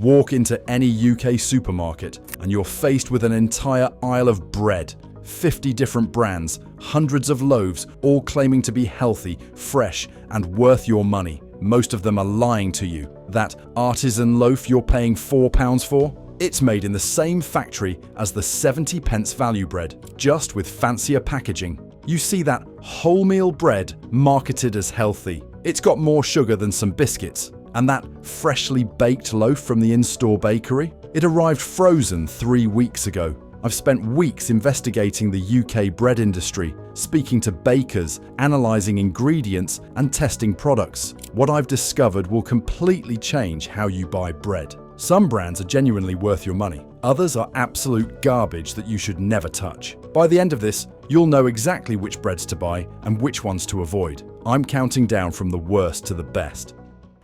Walk into any UK supermarket and you're faced with an entire aisle of bread. 50 different brands, hundreds of loaves, all claiming to be healthy, fresh, and worth your money. Most of them are lying to you. That artisan loaf you're paying £4 for? It's made in the same factory as the 70-pence value bread, just with fancier packaging. You see that wholemeal bread marketed as healthy. It's got more sugar than some biscuits. And that freshly baked loaf from the in-store bakery? It arrived frozen 3 weeks ago. I've spent weeks investigating the UK bread industry, speaking to bakers, analysing ingredients and testing products. What I've discovered will completely change how you buy bread. Some brands are genuinely worth your money. Others are absolute garbage that you should never touch. By the end of this, you'll know exactly which breads to buy and which ones to avoid. I'm counting down from the worst to the best.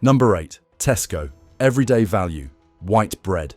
Number 8. Tesco. Everyday value. White bread.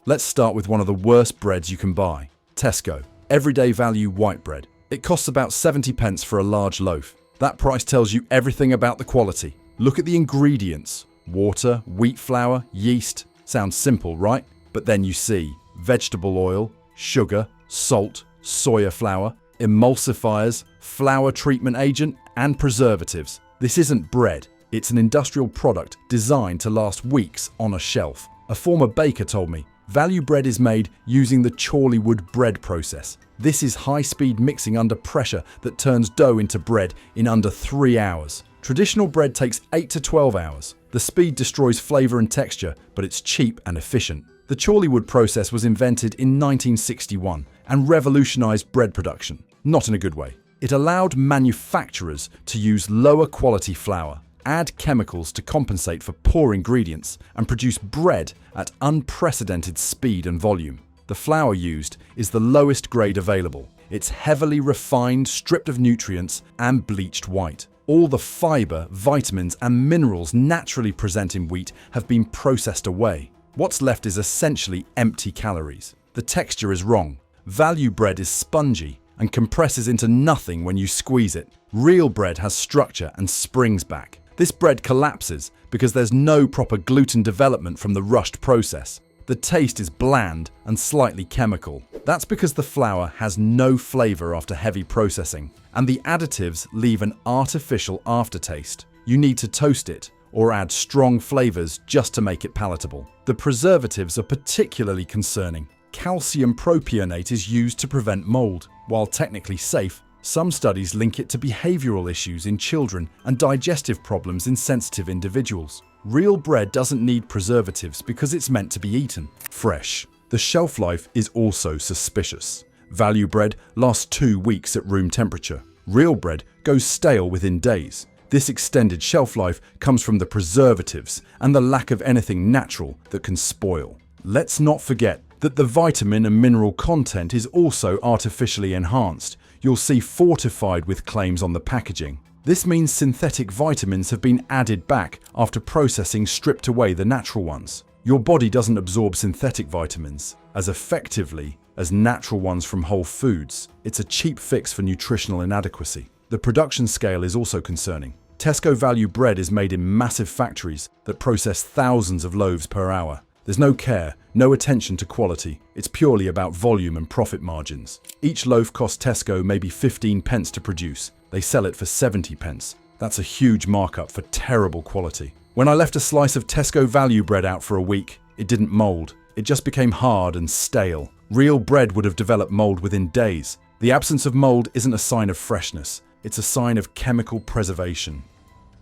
Let's start with one of the worst breads you can buy. Tesco. Everyday value white bread. It costs about 70p for a large loaf. That price tells you everything about the quality. Look at the ingredients. Water, wheat flour, yeast. Sounds simple, right? But then you see vegetable oil, sugar, salt, soya flour, emulsifiers, flour treatment agent, and preservatives. This isn't bread. It's an industrial product designed to last weeks on a shelf. A former baker told me, value bread is made using the Chorleywood bread process. This is high-speed mixing under pressure that turns dough into bread in under 3 hours. Traditional bread takes 8 to 12 hours. The speed destroys flavour and texture, but it's cheap and efficient. The Chorleywood process was invented in 1961 and revolutionised bread production. Not in a good way. It allowed manufacturers to use lower quality flour, add chemicals to compensate for poor ingredients, and produce bread at unprecedented speed and volume. The flour used is the lowest grade available. It's heavily refined, stripped of nutrients, and bleached white. All the fibre, vitamins, and minerals naturally present in wheat have been processed away. What's left is essentially empty calories. The texture is wrong. Value bread is spongy and compresses into nothing when you squeeze it. Real bread has structure and springs back. This bread collapses because there's no proper gluten development from the rushed process. The taste is bland and slightly chemical. That's because the flour has no flavour after heavy processing, and the additives leave an artificial aftertaste. You need to toast it or add strong flavours just to make it palatable. The preservatives are particularly concerning. Calcium propionate is used to prevent mould. While technically safe, some studies link it to behavioural issues in children and digestive problems in sensitive individuals. Real bread doesn't need preservatives because it's meant to be eaten fresh. The shelf life is also suspicious. Value bread lasts 2 weeks at room temperature. Real bread goes stale within days. This extended shelf life comes from the preservatives and the lack of anything natural that can spoil. Let's not forget that the vitamin and mineral content is also artificially enhanced. You'll see fortified with claims on the packaging. This means synthetic vitamins have been added back after processing stripped away the natural ones. Your body doesn't absorb synthetic vitamins as effectively as natural ones from whole foods. It's a cheap fix for nutritional inadequacy. The production scale is also concerning. Tesco value bread is made in massive factories that process thousands of loaves per hour. There's no care, no attention to quality. It's purely about volume and profit margins. Each loaf costs Tesco maybe 15p to produce. They sell it for 70p. That's a huge markup for terrible quality. When I left a slice of Tesco value bread out for a week, it didn't mould. It just became hard and stale. Real bread would have developed mould within days. The absence of mould isn't a sign of freshness. It's a sign of chemical preservation.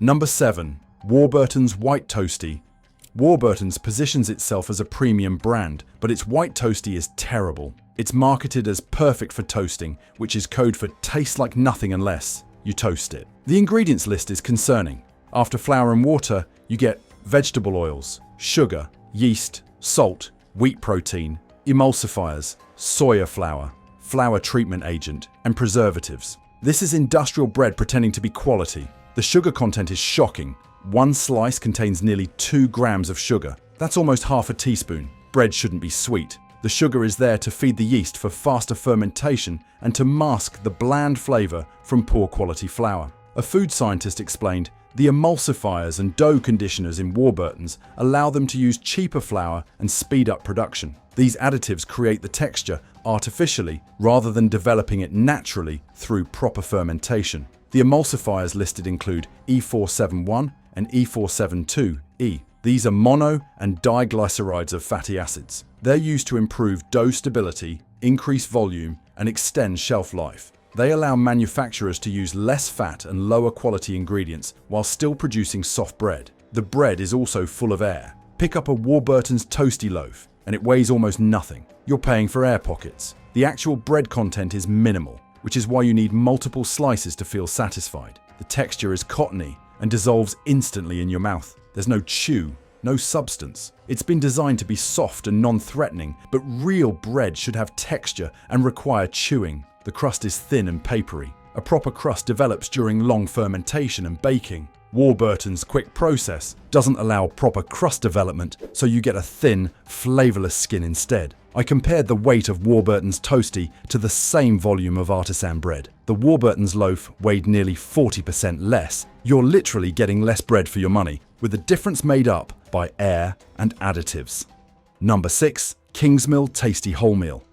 Number 7. Warburtons White Toasty. Warburtons positions itself as a premium brand, but its white toasty is terrible. It's marketed as perfect for toasting, which is code for tastes like nothing unless you toast it. The ingredients list is concerning. After flour and water, you get vegetable oils, sugar, yeast, salt, wheat protein, emulsifiers, soya flour, flour treatment agent, and preservatives. This is industrial bread pretending to be quality. The sugar content is shocking. One slice contains nearly 2 grams of sugar. That's almost half a teaspoon. Bread shouldn't be sweet. The sugar is there to feed the yeast for faster fermentation and to mask the bland flavour from poor quality flour. A food scientist explained, The emulsifiers and dough conditioners in Warburtons allow them to use cheaper flour and speed up production. These additives create the texture artificially rather than developing it naturally through proper fermentation. The emulsifiers listed include E471 and E472E. These are mono and diglycerides of fatty acids. They're used to improve dough stability, increase volume, and extend shelf life. They allow manufacturers to use less fat and lower quality ingredients while still producing soft bread. The bread is also full of air. Pick up a Warburtons toasty loaf, and it weighs almost nothing. You're paying for air pockets. The actual bread content is minimal, which is why you need multiple slices to feel satisfied. The texture is cottony and dissolves instantly in your mouth. There's no chew, no substance. It's been designed to be soft and non-threatening, but real bread should have texture and require chewing. The crust is thin and papery. A proper crust develops during long fermentation and baking. Warburton's quick process doesn't allow proper crust development, so you get a thin, flavorless skin instead. I compared the weight of Warburton's toasty to the same volume of artisan bread. The Warburton's loaf weighed nearly 40% less. You're literally getting less bread for your money, with the difference made up by air and additives. Number 6. Kingsmill Tasty Wholemeal.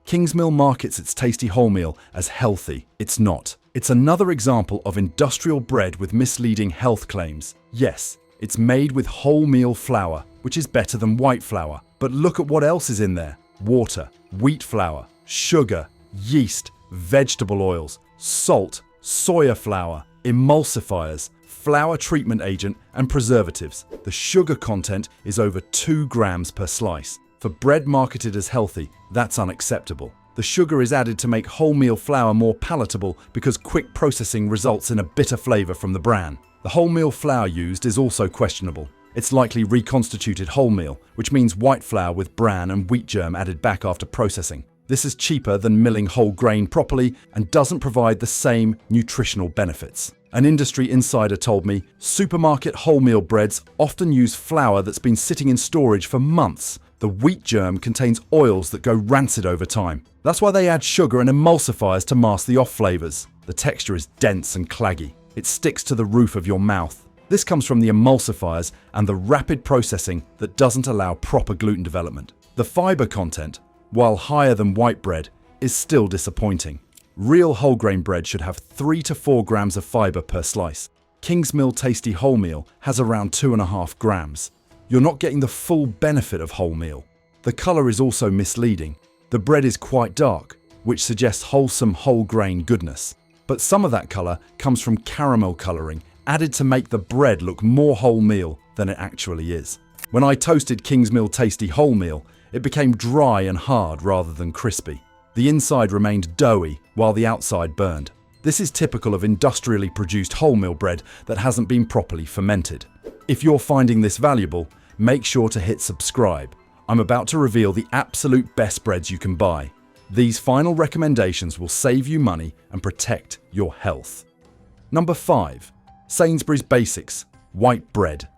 Kingsmill markets its tasty wholemeal as healthy. It's not. It's another example of industrial bread with misleading health claims. Yes, it's made with wholemeal flour, which is better than white flour. But look at what else is in there. Water, wheat flour, sugar, yeast, vegetable oils, salt, soya flour, emulsifiers, flour treatment agent, and preservatives. The sugar content is over 2 grams per slice. For bread marketed as healthy, that's unacceptable. The sugar is added to make wholemeal flour more palatable because quick processing results in a bitter flavor from the bran. The wholemeal flour used is also questionable. It's likely reconstituted wholemeal, which means white flour with bran and wheat germ added back after processing. This is cheaper than milling whole grain properly and doesn't provide the same nutritional benefits. An industry insider told me supermarket wholemeal breads often use flour that's been sitting in storage for months. The wheat germ contains oils that go rancid over time. That's why they add sugar and emulsifiers to mask the off flavors. The texture is dense and claggy. It sticks to the roof of your mouth. This comes from the emulsifiers and the rapid processing that doesn't allow proper gluten development. The fiber content, while higher than white bread, is still disappointing. Real whole grain bread should have 3 to 4 grams of fiber per slice. Kingsmill Tasty Wholemeal has around 2.5 grams. You're not getting the full benefit of wholemeal. The color is also misleading. The bread is quite dark, which suggests wholesome whole grain goodness. But some of that color comes from caramel coloring added to make the bread look more wholemeal than it actually is. When I toasted Kingsmill Tasty Wholemeal, it became dry and hard rather than crispy. The inside remained doughy while the outside burned. This is typical of industrially produced wholemeal bread that hasn't been properly fermented. If you're finding this valuable, make sure to hit subscribe. I'm about to reveal the absolute best breads you can buy. These final recommendations will save you money and protect your health. Number 5. Sainsbury's Basics White Bread.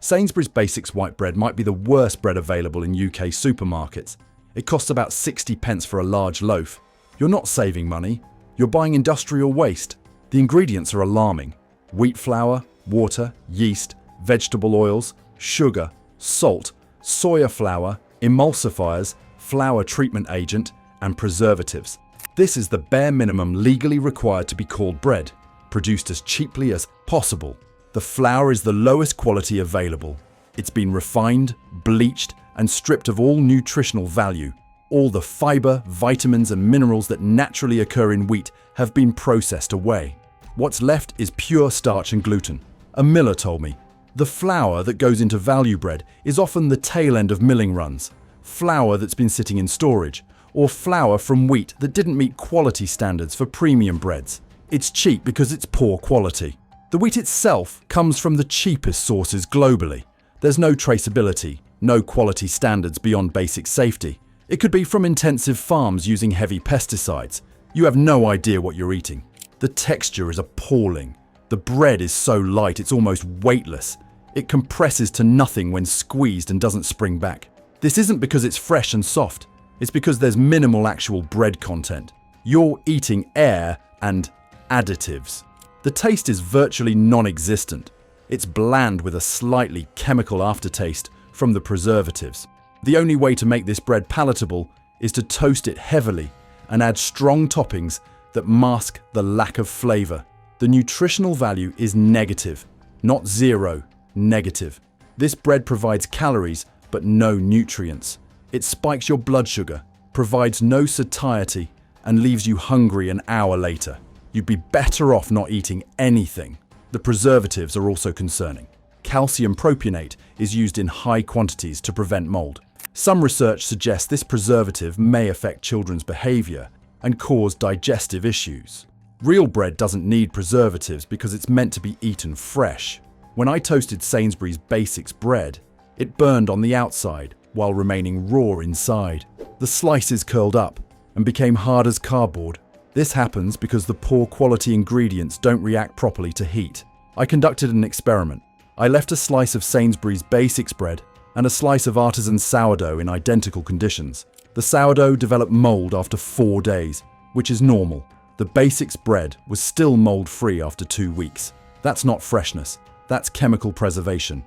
Sainsbury's Basics white bread might be the worst bread available in UK supermarkets. It costs about 60p for a large loaf. You're not saving money, you're buying industrial waste. The ingredients are alarming. Wheat flour, water, yeast, vegetable oils, sugar, salt, soya flour, emulsifiers, flour treatment agent, and preservatives. This is the bare minimum legally required to be called bread, produced as cheaply as possible. The flour is the lowest quality available. It's been refined, bleached, and stripped of all nutritional value. All the fiber, vitamins, and minerals that naturally occur in wheat have been processed away. What's left is pure starch and gluten. A miller told me, the flour that goes into value bread is often the tail end of milling runs, flour that's been sitting in storage, or flour from wheat that didn't meet quality standards for premium breads. It's cheap because it's poor quality. The wheat itself comes from the cheapest sources globally. There's no traceability, no quality standards beyond basic safety. It could be from intensive farms using heavy pesticides. You have no idea what you're eating. The texture is appalling. The bread is so light it's almost weightless. It compresses to nothing when squeezed and doesn't spring back. This isn't because it's fresh and soft. It's because there's minimal actual bread content. You're eating air and additives. The taste is virtually non-existent. It's bland with a slightly chemical aftertaste from the preservatives. The only way to make this bread palatable is to toast it heavily and add strong toppings that mask the lack of flavor. The nutritional value is negative, not zero, negative. This bread provides calories but no nutrients. It spikes your blood sugar, provides no satiety, and leaves you hungry an hour later. You'd be better off not eating anything. The preservatives are also concerning. Calcium propionate is used in high quantities to prevent mold. Some research suggests this preservative may affect children's behavior and cause digestive issues. Real bread doesn't need preservatives because it's meant to be eaten fresh. When I toasted Sainsbury's Basics bread, it burned on the outside while remaining raw inside. The slices curled up and became hard as cardboard. This happens because the poor quality ingredients don't react properly to heat. I conducted an experiment. I left a slice of Sainsbury's Basics bread and a slice of artisan sourdough in identical conditions. The sourdough developed mold after 4 days, which is normal. The Basics bread was still mold-free after 2 weeks. That's not freshness, that's chemical preservation.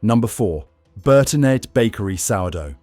Number 4. Burton Bakery sourdough.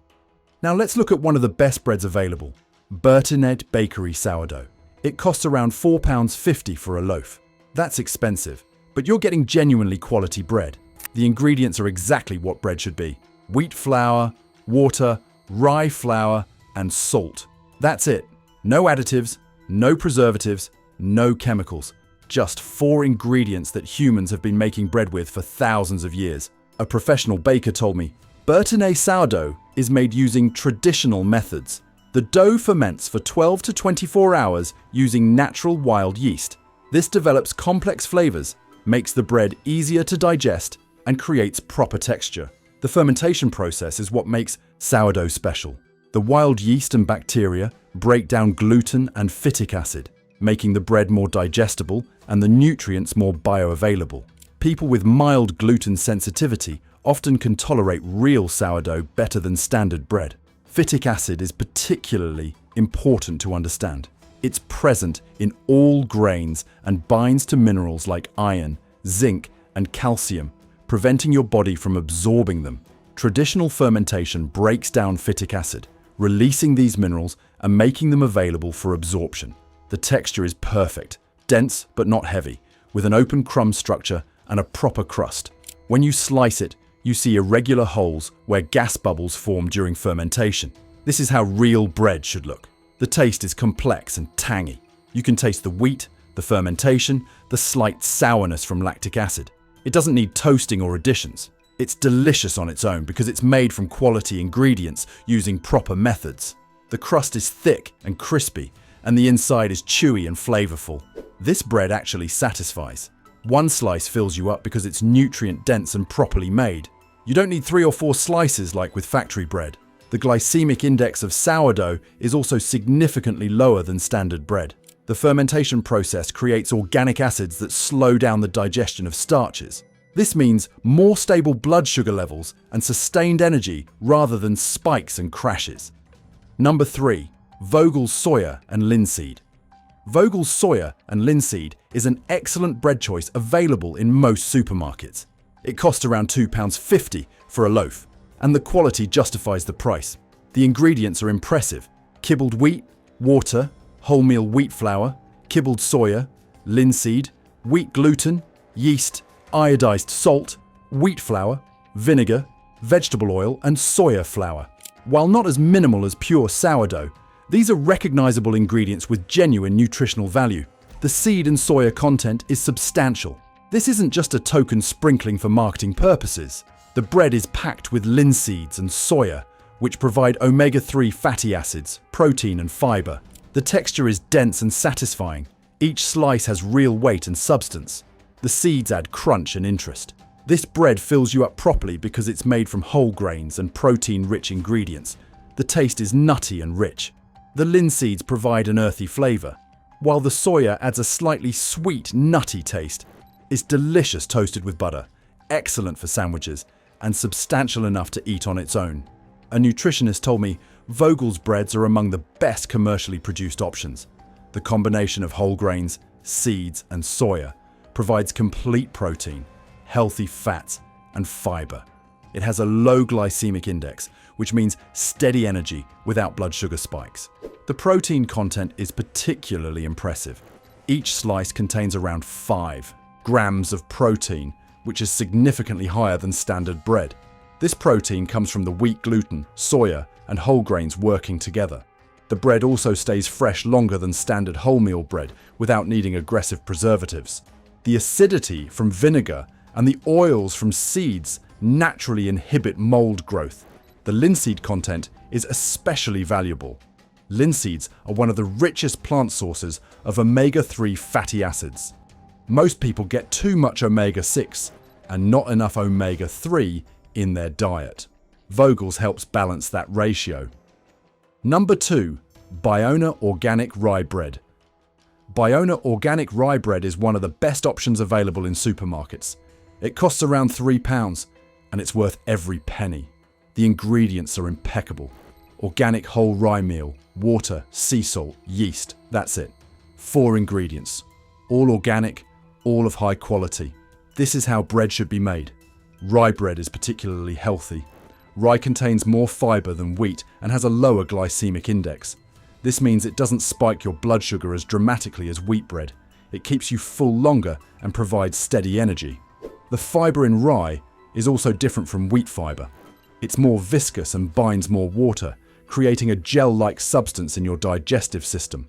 Now let's look at one of the best breads available, Burton Bakery sourdough. It costs around £4.50 for a loaf. That's expensive, but you're getting genuinely quality bread. The ingredients are exactly what bread should be: wheat flour, water, rye flour, and salt. That's it. No additives, no preservatives, no chemicals. Just 4 ingredients that humans have been making bread with for thousands of years. A professional baker told me, Burton sourdough is made using traditional methods. The dough ferments for 12 to 24 hours using natural wild yeast. This develops complex flavors, makes the bread easier to digest, and creates proper texture. The fermentation process is what makes sourdough special. The wild yeast and bacteria break down gluten and phytic acid, making the bread more digestible and the nutrients more bioavailable. People with mild gluten sensitivity often can tolerate real sourdough better than standard bread. Phytic acid is particularly important to understand. It's present in all grains and binds to minerals like iron, zinc, and calcium, preventing your body from absorbing them. Traditional fermentation breaks down phytic acid, releasing these minerals and making them available for absorption. The texture is perfect, dense but not heavy, with an open crumb structure and a proper crust. When you slice it, you see irregular holes where gas bubbles form during fermentation. This is how real bread should look. The taste is complex and tangy. You can taste the wheat, the fermentation, the slight sourness from lactic acid. It doesn't need toasting or additions. It's delicious on its own because it's made from quality ingredients using proper methods. The crust is thick and crispy, and the inside is chewy and flavorful. This bread actually satisfies. One slice fills you up because it's nutrient-dense and properly made. You don't need 3 or 4 slices like with factory bread. The glycemic index of sourdough is also significantly lower than standard bread. The fermentation process creates organic acids that slow down the digestion of starches. This means more stable blood sugar levels and sustained energy rather than spikes and crashes. Number 3. Vogel's soya and linseed. Vogel's soya and linseed is an excellent bread choice available in most supermarkets. It costs around £2.50 for a loaf, and the quality justifies the price. The ingredients are impressive: kibbled wheat, water, wholemeal wheat flour, kibbled soya, linseed, wheat gluten, yeast, iodized salt, wheat flour, vinegar, vegetable oil, and soya flour. While not as minimal as pure sourdough, these are recognizable ingredients with genuine nutritional value. The seed and soya content is substantial. This isn't just a token sprinkling for marketing purposes. The bread is packed with linseeds and soya, which provide omega-3 fatty acids, protein, and fiber. The texture is dense and satisfying. Each slice has real weight and substance. The seeds add crunch and interest. This bread fills you up properly because it's made from whole grains and protein-rich ingredients. The taste is nutty and rich. The linseeds provide an earthy flavor, while the soya adds a slightly sweet, nutty taste. It's delicious toasted with butter, excellent for sandwiches, and substantial enough to eat on its own. A nutritionist told me Vogel's breads are among the best commercially produced options. The combination of whole grains, seeds, and soya provides complete protein, healthy fats, and fiber. It has a low glycemic index, which means steady energy without blood sugar spikes. The protein content is particularly impressive. Each slice contains around 5 grams of protein, which is significantly higher than standard bread. This protein comes from the wheat gluten, soya, and whole grains working together. The bread also stays fresh longer than standard wholemeal bread without needing aggressive preservatives. The acidity from vinegar and the oils from seeds naturally inhibit mold growth. The linseed content is especially valuable. Linseeds are one of the richest plant sources of omega-3 fatty acids. Most people get too much omega-6 and not enough omega-3 in their diet. Vogel's helps balance that ratio. Number 2. Biona Organic Rye Bread. Biona Organic Rye Bread is one of the best options available in supermarkets. It costs around £3 and it's worth every penny. The ingredients are impeccable. Organic whole rye meal, water, sea salt, yeast, that's it. 4 ingredients. All organic, all of high quality. This is how bread should be made. Rye bread is particularly healthy. Rye contains more fiber than wheat and has a lower glycemic index. This means it doesn't spike your blood sugar as dramatically as wheat bread. It keeps you full longer and provides steady energy. The fiber in rye is also different from wheat fiber. It's more viscous and binds more water, creating a gel-like substance in your digestive system.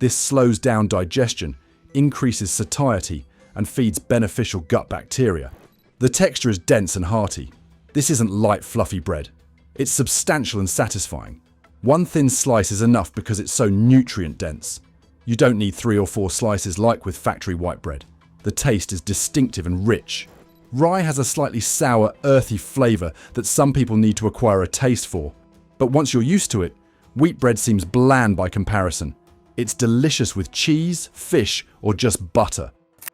This slows down digestion, increases satiety, and feeds beneficial gut bacteria. The texture is dense and hearty. This isn't light, fluffy bread. It's substantial and satisfying. One thin slice is enough because it's so nutrient-dense. You don't need 3 or 4 slices like with factory white bread. The taste is distinctive and rich. Rye has a slightly sour, earthy flavour that some people need to acquire a taste for. But once you're used to it, wheat bread seems bland by comparison. It's delicious with cheese, fish, or just butter.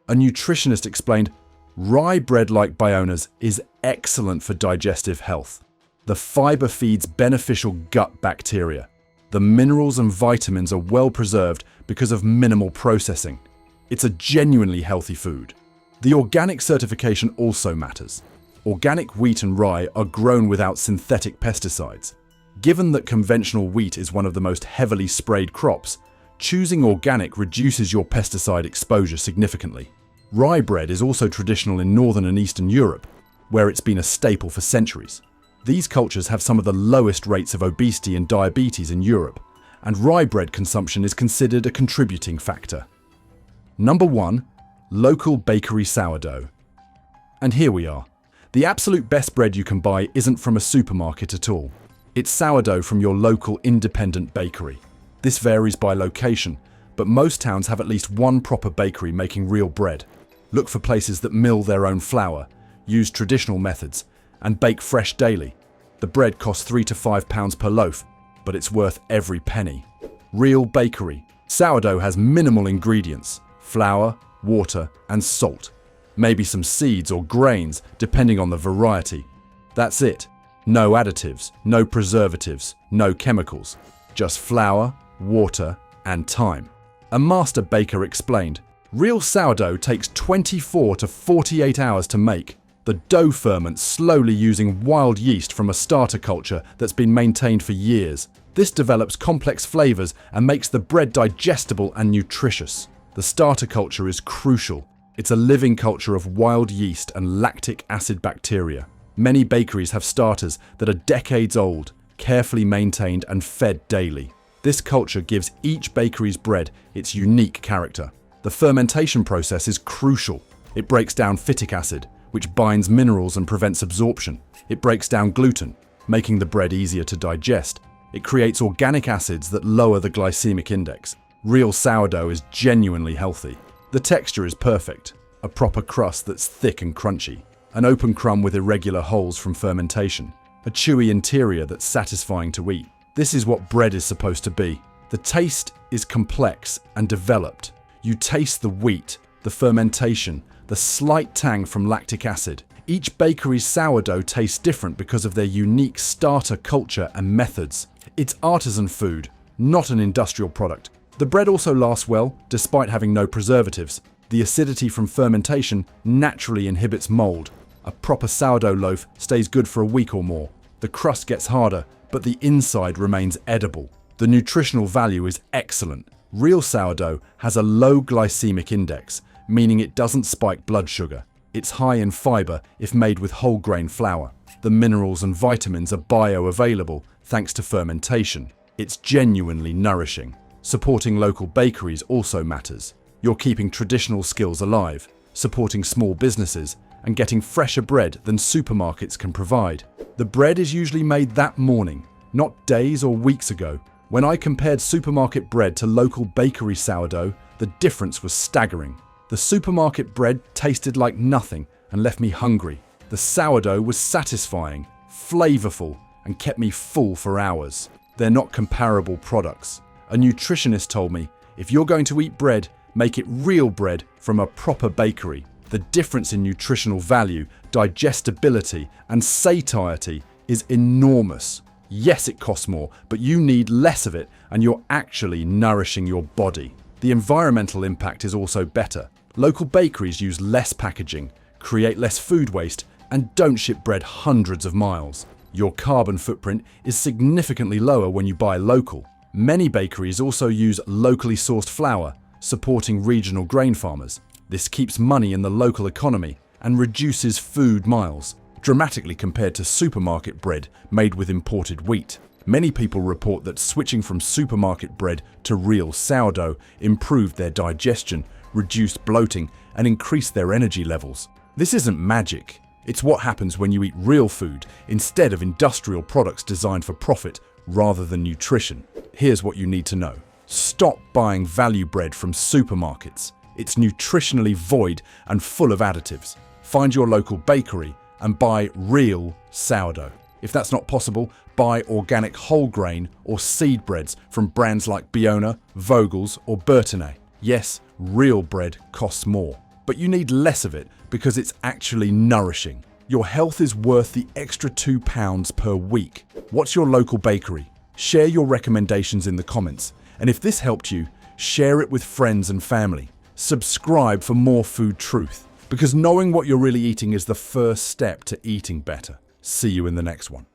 A nutritionist explained, "Rye bread like Biona's is excellent for digestive health. The fiber feeds beneficial gut bacteria. The minerals and vitamins are well preserved because of minimal processing. It's a genuinely healthy food." The organic certification also matters. Organic wheat and rye are grown without synthetic pesticides. Given that conventional wheat is one of the most heavily sprayed crops, choosing organic reduces your pesticide exposure significantly. Rye bread is also traditional in Northern and Eastern Europe, where it's been a staple for centuries. These cultures have some of the lowest rates of obesity and diabetes in Europe, and rye bread consumption is considered a contributing factor. Number 1. Local bakery sourdough. And here we are. The absolute best bread you can buy isn't from a supermarket at all. It's sourdough from your local independent bakery. This varies by location, but most towns have at least one proper bakery making real bread. Look for places that mill their own flour, use traditional methods, and bake fresh daily. The bread costs £3 to £5 per loaf, but it's worth every penny. Real bakery. Sourdough has minimal ingredients: flour, water, and salt. Maybe some seeds or grains, depending on the variety. That's it. No additives, no preservatives, no chemicals. Just flour, water, and time. A master baker explained, "Real sourdough takes 24 to 48 hours to make. The dough ferments slowly using wild yeast from a starter culture that's been maintained for years. This develops complex flavors and makes the bread digestible and nutritious. The starter culture is crucial. It's a living culture of wild yeast and lactic acid bacteria. Many bakeries have starters that are decades old, carefully maintained and fed daily. This culture gives each bakery's bread its unique character. The fermentation process is crucial. It breaks down phytic acid, which binds minerals and prevents absorption. It breaks down gluten, making the bread easier to digest. It creates organic acids that lower the glycemic index. Real sourdough is genuinely healthy. The texture is perfect, a proper crust that's thick and crunchy, an open crumb with irregular holes from fermentation, a chewy interior that's satisfying to eat. This is what bread is supposed to be. The taste is complex and developed. You taste the wheat, the fermentation, the slight tang from lactic acid. Each bakery's sourdough tastes different because of their unique starter culture and methods. It's artisan food, not an industrial product. The bread also lasts well, despite having no preservatives. The acidity from fermentation naturally inhibits mold. A proper sourdough loaf stays good for a week or more. The crust gets harder, but the inside remains edible. The nutritional value is excellent. Real sourdough has a low glycemic index, meaning it doesn't spike blood sugar. It's high in fiber if made with whole grain flour. The minerals and vitamins are bioavailable thanks to fermentation. It's genuinely nourishing. Supporting local bakeries also matters. You're keeping traditional skills alive, supporting small businesses, and getting fresher bread than supermarkets can provide. The bread is usually made that morning, not days or weeks ago. When I compared supermarket bread to local bakery sourdough, the difference was staggering. The supermarket bread tasted like nothing and left me hungry. The sourdough was satisfying, flavorful, and kept me full for hours. They're not comparable products. A nutritionist told me, if you're going to eat bread, make it real bread from a proper bakery. The difference in nutritional value, digestibility, and satiety is enormous. Yes, it costs more, but you need less of it and you're actually nourishing your body. The environmental impact is also better. Local bakeries use less packaging, create less food waste, and don't ship bread hundreds of miles. Your carbon footprint is significantly lower when you buy local. Many bakeries also use locally sourced flour, supporting regional grain farmers. This keeps money in the local economy and reduces food miles, dramatically compared to supermarket bread made with imported wheat. Many people report that switching from supermarket bread to real sourdough improved their digestion, reduced bloating, and increased their energy levels. This isn't magic. It's what happens when you eat real food instead of industrial products designed for profit rather than nutrition. Here's what you need to know. Stop buying value bread from supermarkets. It's nutritionally void and full of additives. Find your local bakery and buy real sourdough. If that's not possible, buy organic whole grain or seed breads from brands like Biona, Vogel's, or Burton. Yes, real bread costs more, but you need less of it because it's actually nourishing. Your health is worth the extra £2 per week. What's your local bakery? Share your recommendations in the comments. And if this helped you, share it with friends and family. Subscribe for more food truth, because knowing what you're really eating is the first step to eating better. See you in the next one.